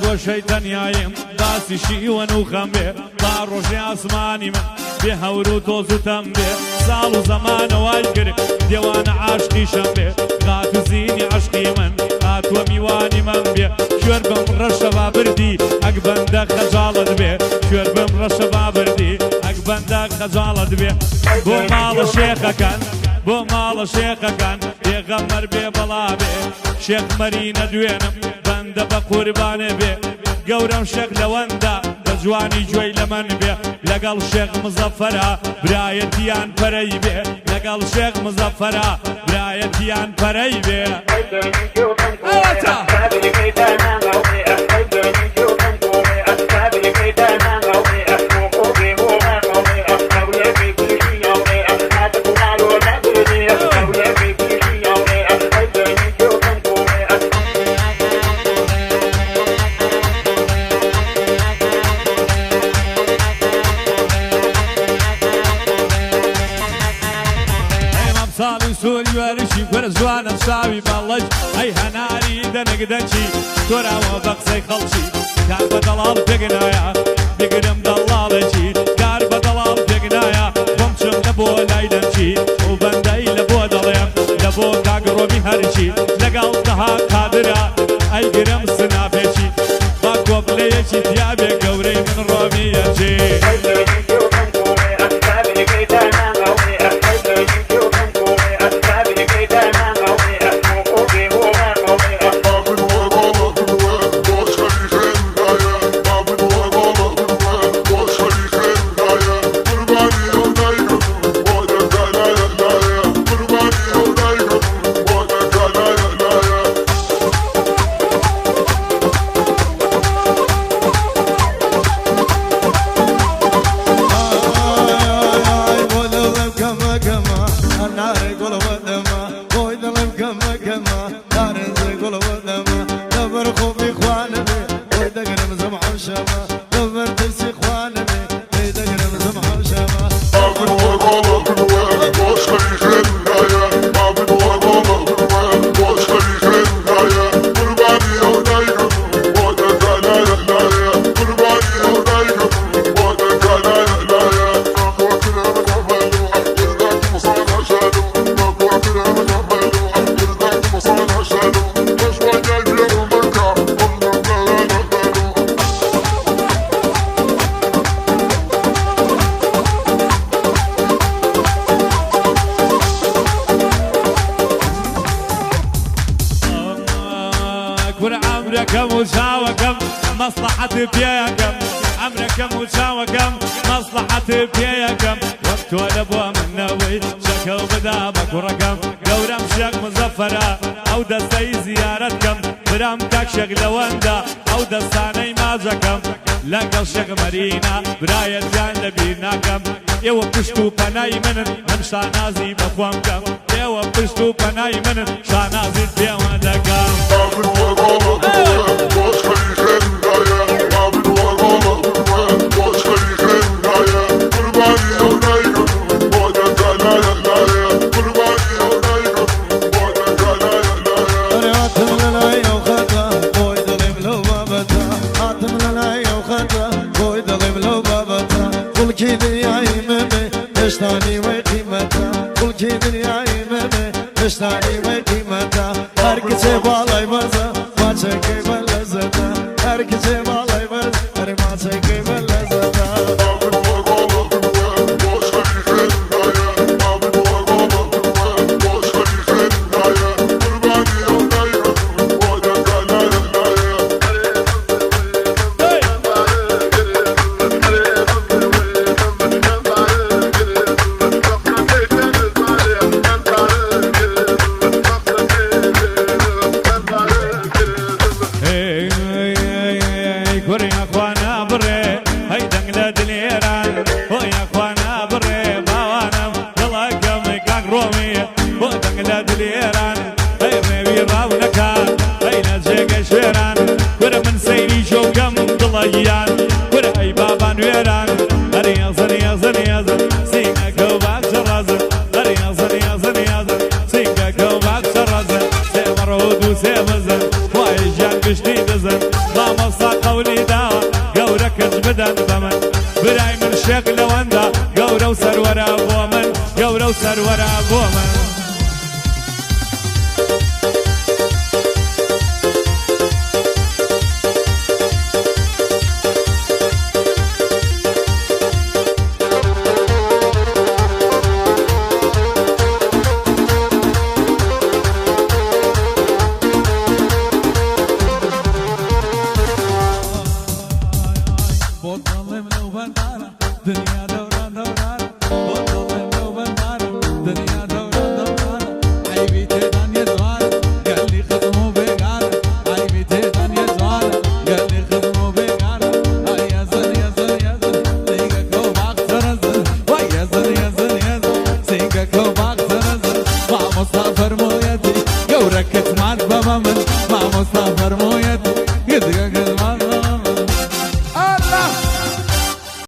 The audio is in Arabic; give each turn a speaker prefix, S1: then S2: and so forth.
S1: وەشەی تەنیایم باسی شیوەن و خەم بێ با ڕۆژی ئاسمانی من بێ هەور و تۆز و تەم بێ ساڵ و زەمانەوای کرد دێوانە عاشقیشەم بێ قات و زینی عشقی من هاتووە میوانی من بێ کوێر بم ڕەشە بابردی ئەک بەندە خەجاڵت بێ کوێر بم ڕەشە بابردی ئەک بەندە خەجاڵت بێ بۆ ماڵە شێخەکان بۆ ماڵە شێخەکان پێغەمبەر بێ بەڵا بێ شێخ مەرینە دوێنم بەندە بە قوربانێ بێ گەورەم شێخ لەوەندا بە جوانی گوێی لە من بێ لەگەڵ شێخ مزەفەرە برایەتیان پەرەی بێ لەگەڵ شێخ مزەفەرە برایەتیان پەرەی بێ سوری وەرشی وەرە جوانە شاوی باڵەج ئەی هەناری دەنەگدەنچی تۆراوە بە قسەی خەڵکی کار بە دەڵاڵ پێگنایە بگرم دەڵاڵێکی کار بە دەڵاڵ پێگنایە بۆم چم لە بۆ لای دەمچی و بەندەی لە بۆ دەڵێم لە بۆ کاگڕۆمی هەرچی لەگەڵ دەها کادرە ئەی گرم سنافێکی با کۆبلەیەکی دیابێ گەورەی من ڕۆمیەچی عمركم وشاوكم مصلحة بيكم عمركم وشاوكم مصلحة بيكم وقت ولا بو من نوي شكو بدابك ورقم قورم شيخ مزفرة او دستي زيارتكم برام تاك شيخ لوندا او دستاني مازكم لقل شيخ مارينا براية جان لبيناكم يو بشتو بناي منن هم شانازي بخوامكم يو بشتو بناي منن شانازي بيوانكم
S2: اشتاني وقيمتها كل كي دنياي ممي اشتاني وقيمتها هركسي بالاي بزا ما تشكي بلزتها هركسي بالاي بزا ما تشكي بلزتها
S1: كوريا اخوانا بري شێخ لەوەندا گەورە و سەروەرە بۆ من گەورە و سەروەرە بۆ من
S3: فرمويتي يوركت معد بابا من مع مصطفى فرمويتي يدقق